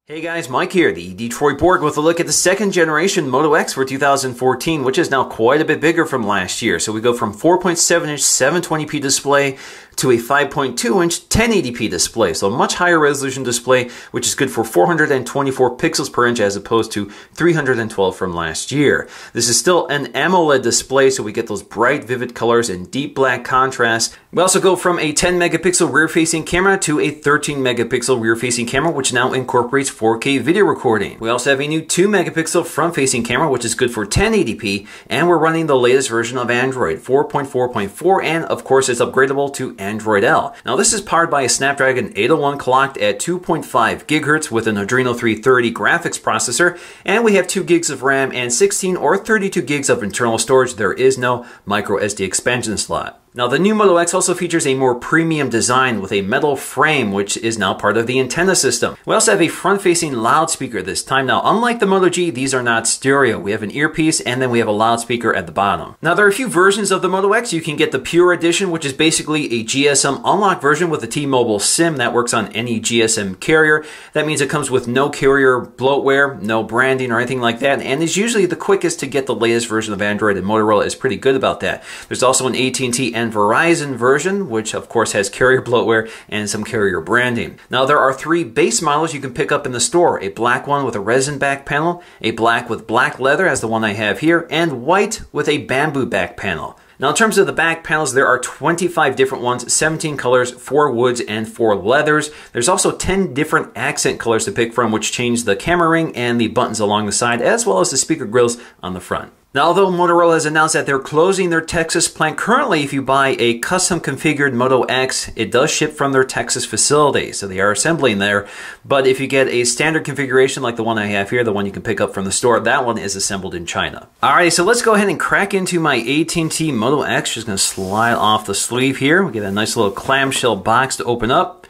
Hey guys, Mike here, the Detroit Borg, with a look at the second generation Moto X for 2014, which is now quite a bit bigger from last year. So we go from 4.7-inch 720p display to a 5.2-inch 1080p display. So a much higher resolution display, which is good for 424 pixels per inch as opposed to 312 from last year. This is still an AMOLED display, so we get those bright, vivid colors and deep black contrast. We also go from a 10 megapixel rear-facing camera to a 13 megapixel rear-facing camera, which now incorporates 4K video recording. We also have a new 2 megapixel front-facing camera, which is good for 1080p, and we're running the latest version of Android, 4.4.4, and of course it's upgradable to Android L. Now this is powered by a Snapdragon 801 clocked at 2.5 gigahertz with an Adreno 330 graphics processor, and we have 2 gigs of RAM and 16 or 32 gigs of internal storage. There is no micro SD expansion slot. Now the new Moto X also features a more premium design with a metal frame, which is now part of the antenna system. We also have a front-facing loudspeaker this time. Now unlike the Moto G, these are not stereo. We have an earpiece and then we have a loudspeaker at the bottom. Now there are a few versions of the Moto X. You can get the Pure Edition, which is basically a GSM unlocked version with a T-Mobile SIM that works on any GSM carrier. That means it comes with no carrier bloatware, no branding or anything like that, and is usually the quickest to get the latest version of Android, and Motorola is pretty good about that. There's also an AT&T and Verizon version, which of course has carrier bloatware and some carrier branding. Now there are 3 base models you can pick up in the store: a black one with a resin back panel, a black with black leather as the one I have here, and white with a bamboo back panel. Now in terms of the back panels, there are 25 different ones, 17 colors, 4 woods and 4 leathers. There's also 10 different accent colors to pick from, which change the camera ring and the buttons along the side, as well as the speaker grills on the front. Now, although Motorola has announced that they're closing their Texas plant, currently if you buy a custom configured Moto X, it does ship from their Texas facility, so they are assembling there. But if you get a standard configuration like the one I have here, the one you can pick up from the store, that one is assembled in China. Alright, so let's go ahead and crack into my AT&T Moto X. Just going to slide off the sleeve here. We get a nice little clamshell box to open up.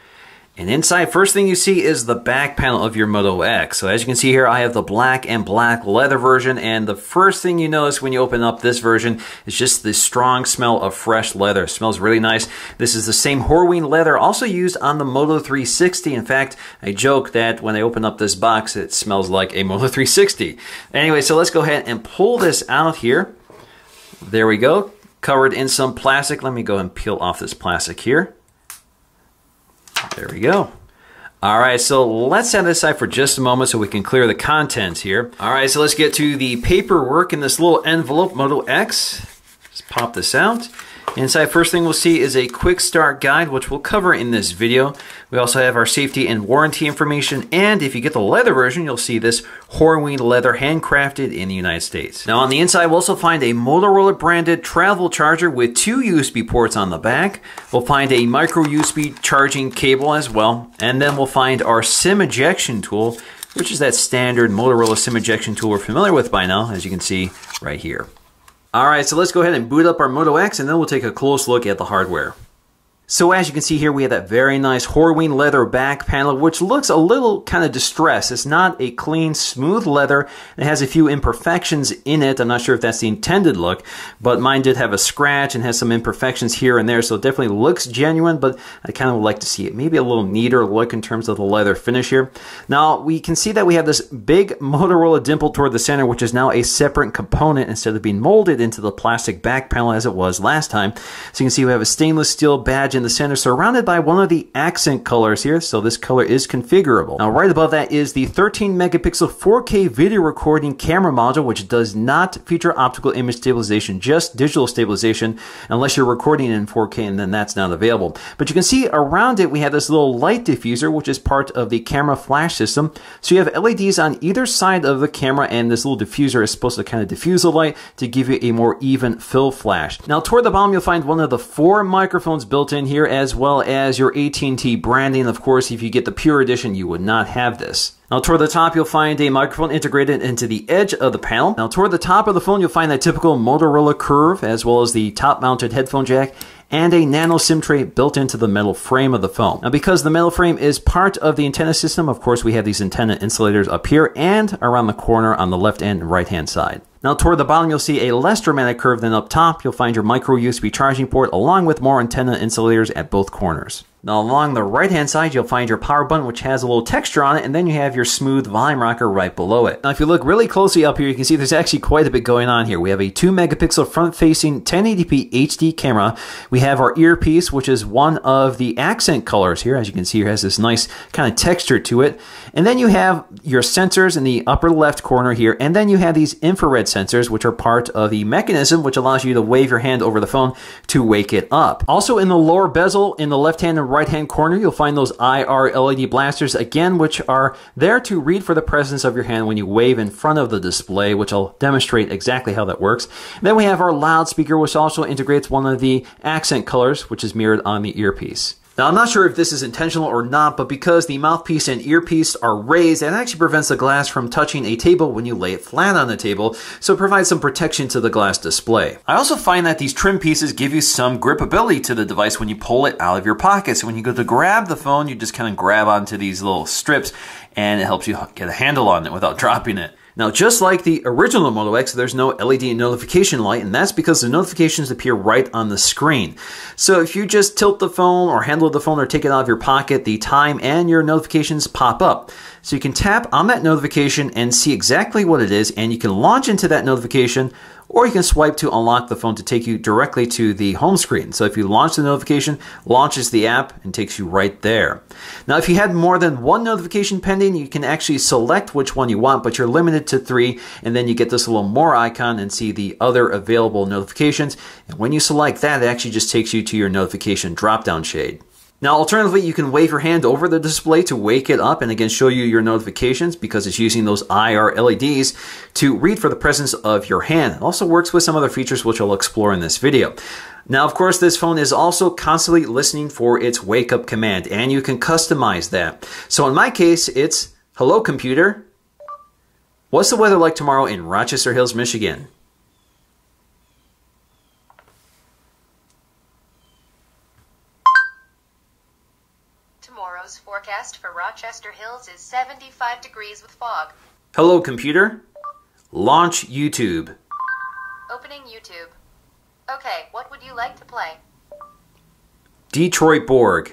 And inside, first thing you see is the back panel of your Moto X. So as you can see here, I have the black and black leather version, and the first thing you notice when you open up this version is just the strong smell of fresh leather. It smells really nice. This is the same Horween leather also used on the Moto 360. In fact, I joke that when I open up this box, it smells like a Moto 360. Anyway, so let's go ahead and pull this out here. There we go, covered in some plastic. Let me go and peel off this plastic here. There we go. All right, so let's set this aside for just a moment so we can clear the contents here. All right, so let's get to the paperwork in this little envelope, Moto X. Just pop this out. Inside, first thing we'll see is a quick start guide, which we'll cover in this video. We also have our safety and warranty information, and if you get the leather version, you'll see this Horween leather handcrafted in the United States. Now on the inside, we'll also find a Motorola branded travel charger with 2 USB ports on the back. We'll find a micro USB charging cable as well, and then we'll find our SIM ejection tool, which is that standard Motorola SIM ejection tool we're familiar with by now, as you can see right here. Alright, so let's go ahead and boot up our Moto X, and then we'll take a close look at the hardware. So as you can see here, we have that very nice Horween leather back panel, which looks a little kind of distressed. It's not a clean, smooth leather. It has a few imperfections in it. I'm not sure if that's the intended look, but mine did have a scratch and has some imperfections here and there, so it definitely looks genuine, but I kind of would like to see it maybe a little neater look in terms of the leather finish here. Now, we can see that we have this big Motorola dimple toward the center, which is now a separate component instead of being molded into the plastic back panel as it was last time. So you can see we have a stainless steel badge in the center, surrounded by one of the accent colors here, so this color is configurable. Now right above that is the 13 megapixel 4K video recording camera module, which does not feature optical image stabilization, just digital stabilization, unless you're recording in 4K, and then that's not available. But you can see around it we have this little light diffuser, which is part of the camera flash system. So you have LEDs on either side of the camera, and this little diffuser is supposed to kind of diffuse the light to give you a more even fill flash. Now toward the bottom you'll find one of the 4 microphones built in here, as well as your AT&T branding. Of course, if you get the Pure Edition, you would not have this. Now toward the top, you'll find a microphone integrated into the edge of the panel. Now toward the top of the phone, you'll find that typical Motorola curve, as well as the top-mounted headphone jack, and a nano SIM tray built into the metal frame of the phone. Now because the metal frame is part of the antenna system, of course we have these antenna insulators up here and around the corner on the left and right hand side. Now toward the bottom you'll see a less dramatic curve than up top. You'll find your micro USB charging port along with more antenna insulators at both corners. Now along the right hand side you'll find your power button, which has a little texture on it, and then you have your smooth volume rocker right below it. Now if you look really closely up here, you can see there's actually quite a bit going on here. We have a 2 megapixel front facing 1080p HD camera. We have our earpiece, which is one of the accent colors here. As you can see, here has this nice kind of texture to it. And then you have your sensors in the upper left corner here, and then you have these infrared sensors, which are part of the mechanism which allows you to wave your hand over the phone to wake it up. Also in the lower bezel in the left hand and right hand corner, you'll find those IR LED blasters again, which are there to read for the presence of your hand when you wave in front of the display, which I'll demonstrate exactly how that works. And then we have our loudspeaker, which also integrates one of the accent colors, which is mirrored on the earpiece. Now, I'm not sure if this is intentional or not, but because the mouthpiece and earpiece are raised, it actually prevents the glass from touching a table when you lay it flat on the table, so it provides some protection to the glass display. I also find that these trim pieces give you some gripability to the device when you pull it out of your pocket. So when you go to grab the phone, you just kind of grab onto these little strips, and it helps you get a handle on it without dropping it. Now, just like the original Moto X, there's no LED notification light, and that's because the notifications appear right on the screen. So if you just tilt the phone or handle the phone or take it out of your pocket, the time and your notifications pop up. So you can tap on that notification and see exactly what it is, and you can launch into that notification, or you can swipe to unlock the phone to take you directly to the home screen. So if you launch the notification, launches the app and takes you right there. Now, if you had more than one notification pending, you can actually select which one you want, but you're limited to 3, and then you get this little more icon and see the other available notifications. And when you select that, it actually just takes you to your notification drop-down shade. Now, alternatively, you can wave your hand over the display to wake it up and again show you your notifications because it's using those IR LEDs to read for the presence of your hand. It also works with some other features which I'll explore in this video. Now, of course, this phone is also constantly listening for its wake up command, and you can customize that. So in my case, it's, "Hello, computer. What's the weather like tomorrow in Rochester Hills, Michigan?" Tomorrow's forecast for Rochester Hills is 75 degrees with fog. "Hello, computer. Launch YouTube." Opening YouTube. Okay, what would you like to play? Detroit Borg.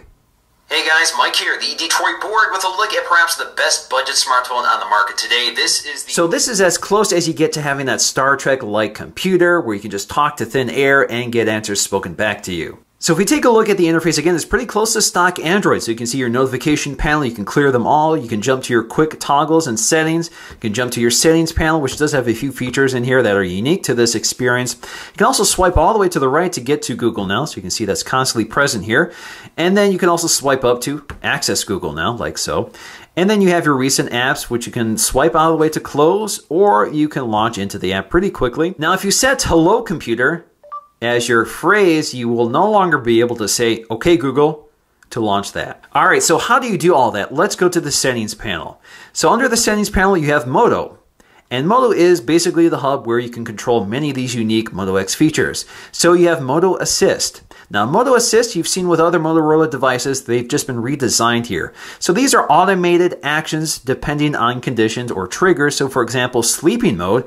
Hey guys, Mike here, the Detroit Borg, with a look at perhaps the best budget smartphone on the market today. This is as close as you get to having that Star Trek-like computer where you can just talk to thin air and get answers spoken back to you. So if we take a look at the interface again, it's pretty close to stock Android. So you can see your notification panel, you can clear them all, you can jump to your quick toggles and settings, you can jump to your settings panel, which does have a few features in here that are unique to this experience. You can also swipe all the way to the right to get to Google Now, so you can see that's constantly present here. And then you can also swipe up to access Google Now, like so. And then you have your recent apps, which you can swipe all the way to close, or you can launch into the app pretty quickly. Now if you set "Hello, computer" as your phrase, you will no longer be able to say, "Okay, Google," to launch that. All right, so how do you do all that? Let's go to the settings panel. So under the settings panel, you have Moto. And Moto is basically the hub where you can control many of these unique Moto X features. So you have Moto Assist. Now, Moto Assist, you've seen with other Motorola devices, they've just been redesigned here. So these are automated actions depending on conditions or triggers. So for example, sleeping mode,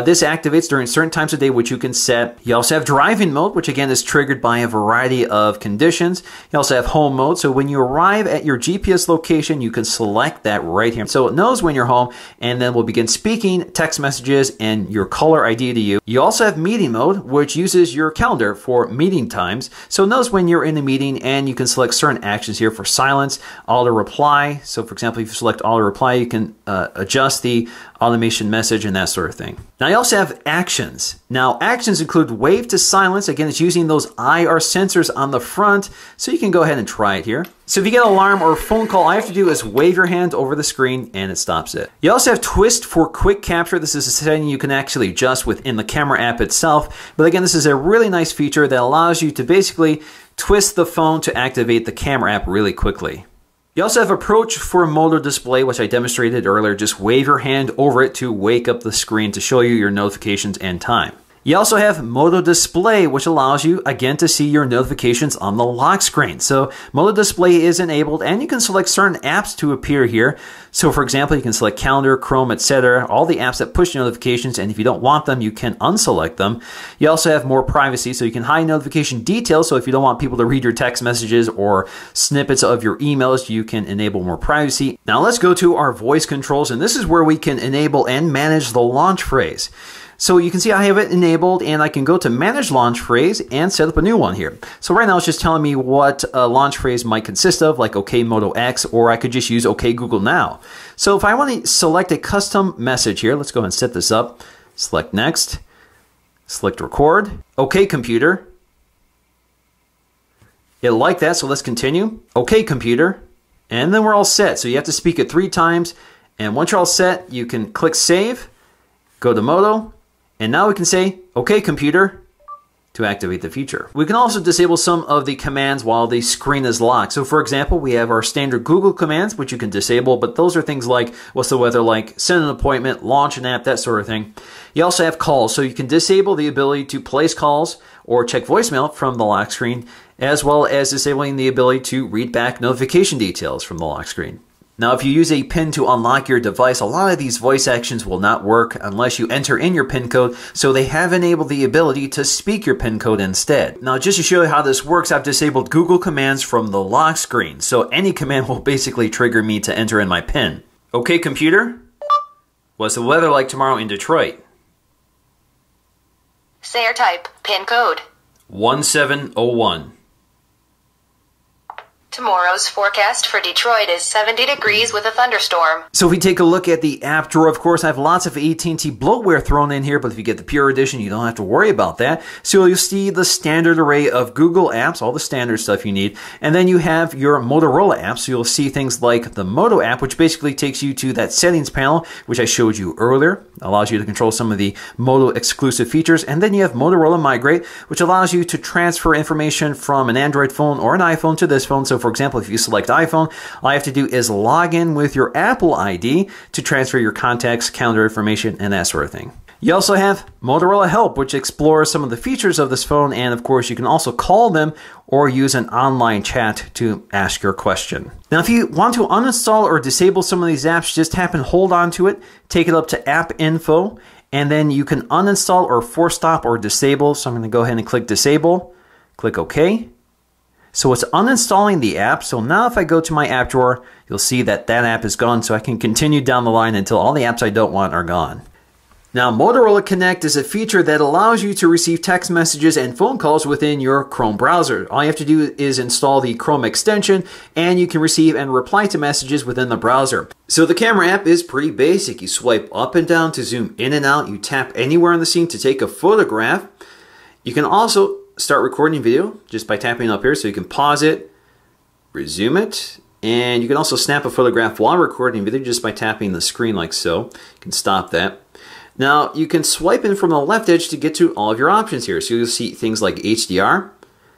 this activates during certain times of day, which you can set. You also have driving mode, which again is triggered by a variety of conditions. You also have home mode. So when you arrive at your GPS location, you can select that right here. So it knows when you're home and then will begin speaking text messages and your caller ID to you. You also have meeting mode, which uses your calendar for meeting times. So it knows when you're in a meeting, and you can select certain actions here for silence, auto reply. So for example, if you select auto reply, you can adjust the automation message and that sort of thing. Now you also have actions. Now actions include wave to silence. Again, it's using those IR sensors on the front. So you can go ahead and try it here. So if you get an alarm or a phone call, all you have to do is wave your hand over the screen and it stops it. You also have twist for quick capture. This is a setting you can actually adjust within the camera app itself. But again, this is a really nice feature that allows you to basically twist the phone to activate the camera app really quickly. You also have approach for Moto display, which I demonstrated earlier. Just wave your hand over it to wake up the screen to show you your notifications and time. You also have Moto Display, which allows you, again, to see your notifications on the lock screen. So Moto Display is enabled, and you can select certain apps to appear here. So for example, you can select Calendar, Chrome, etc., all the apps that push notifications, and if you don't want them, you can unselect them. You also have more privacy, so you can hide notification details. So if you don't want people to read your text messages or snippets of your emails, you can enable more privacy. Now let's go to our voice controls, and this is where we can enable and manage the launch phrase. So you can see I have it enabled, and I can go to Manage Launch Phrase and set up a new one here. So right now it's just telling me what a launch phrase might consist of, like OK Moto X, or I could just use OK Google Now. So if I want to select a custom message here, let's go ahead and set this up. Select Next, select Record, OK Computer. It liked that, so let's continue. OK Computer, and then we're all set. So you have to speak it 3 times, and once you're all set, you can click Save, go to Moto, and now we can say, OK Computer, to activate the feature. We can also disable some of the commands while the screen is locked. So for example, we have our standard Google commands, which you can disable, but those are things like, what's the weather like, send an appointment, launch an app, that sort of thing. You also have calls, so you can disable the ability to place calls or check voicemail from the lock screen, as well as disabling the ability to read back notification details from the lock screen. Now, if you use a PIN to unlock your device, a lot of these voice actions will not work unless you enter in your PIN code, so they have enabled the ability to speak your PIN code instead. Now, just to show you how this works, I've disabled Google commands from the lock screen, so any command will basically trigger me to enter in my PIN. OK Computer, what's the weather like tomorrow in Detroit? Say or type PIN code 1701. Tomorrow's forecast for Detroit is 70 degrees with a thunderstorm. So if we take a look at the app drawer, of course, I have lots of AT&T bloatware thrown in here, but if you get the Pure Edition, you don't have to worry about that. So you'll see the standard array of Google apps, all the standard stuff you need, and then you have your Motorola apps. So you'll see things like the Moto app, which basically takes you to that settings panel, which I showed you earlier, allows you to control some of the Moto exclusive features. And then you have Motorola Migrate, which allows you to transfer information from an Android phone or an iPhone to this phone. So for example, if you select iPhone, all you have to do is log in with your Apple ID to transfer your contacts, calendar information, and that sort of thing. You also have Motorola Help, which explores some of the features of this phone, and of course you can also call them or use an online chat to ask your question. Now if you want to uninstall or disable some of these apps, just tap and hold on to it, take it up to App Info, and then you can uninstall or force stop or disable. So I'm going to go ahead and click Disable, click OK. So it's uninstalling the app. So now if I go to my app drawer, you'll see that that app is gone. So I can continue down the line until all the apps I don't want are gone. Now, Motorola Connect is a feature that allows you to receive text messages and phone calls within your Chrome browser. All you have to do is install the Chrome extension, and you can receive and reply to messages within the browser. So the camera app is pretty basic. You swipe up and down to zoom in and out. You tap anywhere in the scene to take a photograph. You can also start recording video just by tapping up here, so you can pause it, resume it, and you can also snap a photograph while recording video just by tapping the screen like so. You can stop that. Now you can swipe in from the left edge to get to all of your options here. So you'll see things like HDR,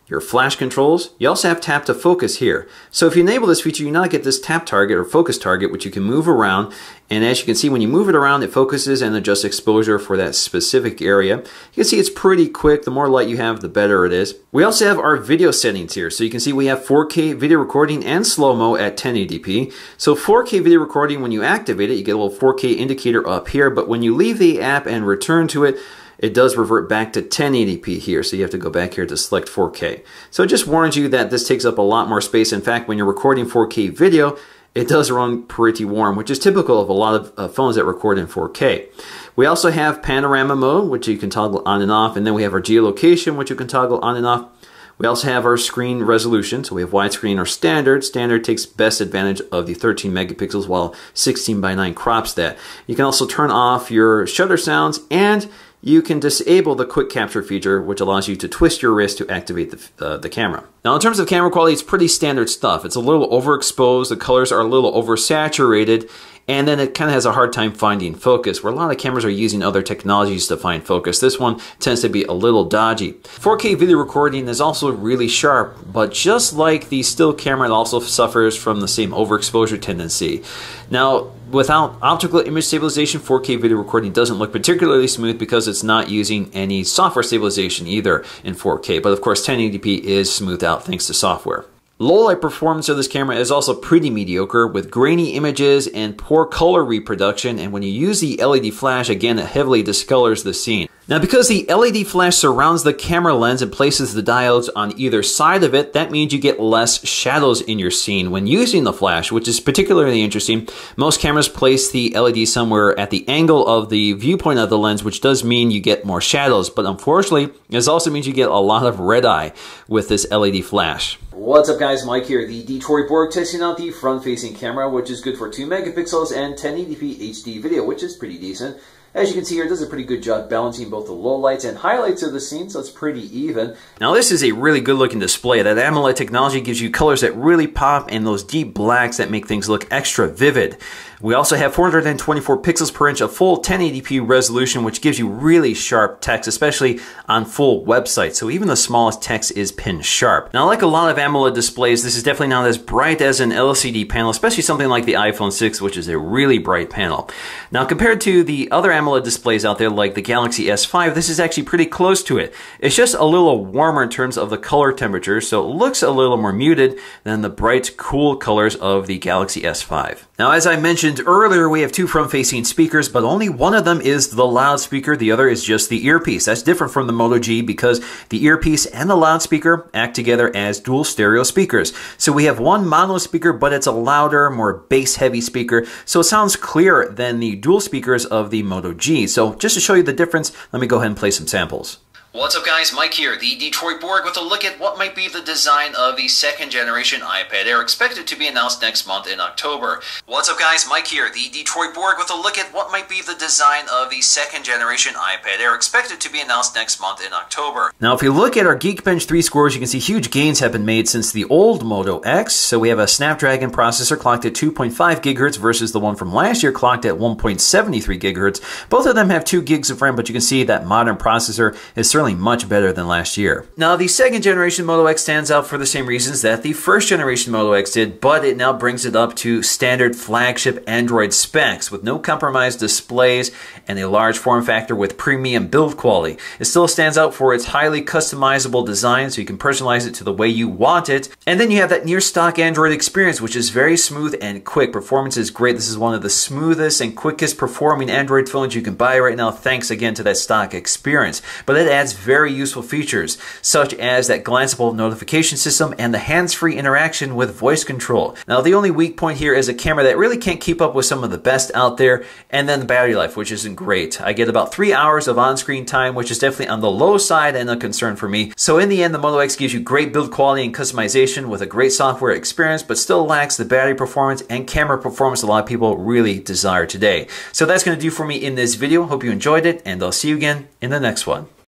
your flash controls. You also have tap to focus here. So if you enable this feature, you now get this tap target or focus target, which you can move around. And as you can see, when you move it around, it focuses and adjusts exposure for that specific area. You can see it's pretty quick. The more light you have, the better it is. We also have our video settings here. So you can see we have 4K video recording and slow-mo at 1080p. So 4K video recording, when you activate it, you get a little 4K indicator up here. But when you leave the app and return to it, it does revert back to 1080p here, so you have to go back here to select 4K. So it just warns you that this takes up a lot more space. In fact, when you're recording 4K video, it does run pretty warm, which is typical of a lot of phones that record in 4K. We also have panorama mode, which you can toggle on and off, and then we have our geolocation, which you can toggle on and off. We also have our screen resolution, so we have widescreen or standard. Standard takes best advantage of the 13 megapixels, while 16:9 crops that. You can also turn off your shutter sounds, and you can disable the quick capture feature, which allows you to twist your wrist to activate the camera. Now, in terms of camera quality, it's pretty standard stuff. It's a little overexposed, the colors are a little oversaturated, and then it kind of has a hard time finding focus, where a lot of cameras are using other technologies to find focus. This one tends to be a little dodgy. 4K video recording is also really sharp, but just like the still camera, it also suffers from the same overexposure tendency. Now, without optical image stabilization, 4K video recording doesn't look particularly smooth because it's not using any software stabilization either in 4K, but of course 1080p is smoothed out thanks to software. Low light performance of this camera is also pretty mediocre, with grainy images and poor color reproduction, and when you use the LED flash, again, it heavily discolors the scene. Now, because the LED flash surrounds the camera lens and places the diodes on either side of it, that means you get less shadows in your scene when using the flash, which is particularly interesting. Most cameras place the LED somewhere at the angle of the viewpoint of the lens, which does mean you get more shadows, but unfortunately, this also means you get a lot of red eye with this LED flash. What's up guys, Mike here, the Detroit Borg, testing out the front-facing camera, which is good for 2 megapixels and 1080p HD video, which is pretty decent. As you can see here, it does a pretty good job balancing both the lowlights and highlights of the scene, so it's pretty even. Now this is a really good looking display. That AMOLED technology gives you colors that really pop and those deep blacks that make things look extra vivid. We also have 424 pixels per inch of full 1080p resolution, which gives you really sharp text, especially on full websites. So even the smallest text is pin sharp. Now, like a lot of AMOLED displays, this is definitely not as bright as an LCD panel, especially something like the iPhone 6, which is a really bright panel. Now, compared to the other AMOLED displays out there, like the Galaxy S5, this is actually pretty close to it. It's just a little warmer in terms of the color temperature, so it looks a little more muted than the bright, cool colors of the Galaxy S5. Now, as I mentioned earlier, we have 2 front-facing speakers, but only one of them is the loudspeaker. The other is just the earpiece. That's different from the Moto G because the earpiece and the loudspeaker act together as dual stereo speakers. So we have one mono speaker, but it's a louder, more bass-heavy speaker, so it sounds clearer than the dual speakers of the Moto G. So just to show you the difference, let me go ahead and play some samples. What's up guys, Mike here, the Detroit Borg, with a look at what might be the design of the second generation iPad Air, expected to be announced next month in October. What's up guys, Mike here, the Detroit Borg, with a look at what might be the design of the second generation iPad Air, expected to be announced next month in October. Now if you look at our Geekbench 3 scores, you can see huge gains have been made since the old Moto X. So we have a Snapdragon processor clocked at 2.5 gigahertz versus the one from last year clocked at 1.73 gigahertz. Both of them have 2 gigs of RAM, but you can see that modern processor is certainly much better than last year. Now, the second generation Moto X stands out for the same reasons that the first generation Moto X did, but it now brings it up to standard flagship Android specs with no compromised displays and a large form factor with premium build quality. It still stands out for its highly customizable design, so you can personalize it to the way you want it. And then you have that near stock Android experience, which is very smooth and quick. Performance is great. This is one of the smoothest and quickest performing Android phones you can buy right now, thanks again to that stock experience. But it adds very useful features, such as that glanceable notification system and the hands-free interaction with voice control. Now, the only weak point here is a camera that really can't keep up with some of the best out there, and then the battery life, which isn't great. I get about 3 hours of on-screen time, which is definitely on the low side and a concern for me. So in the end, the Moto X gives you great build quality and customization with a great software experience, but still lacks the battery performance and camera performance a lot of people really desire today. So that's going to do for me in this video. Hope you enjoyed it, and I'll see you again in the next one.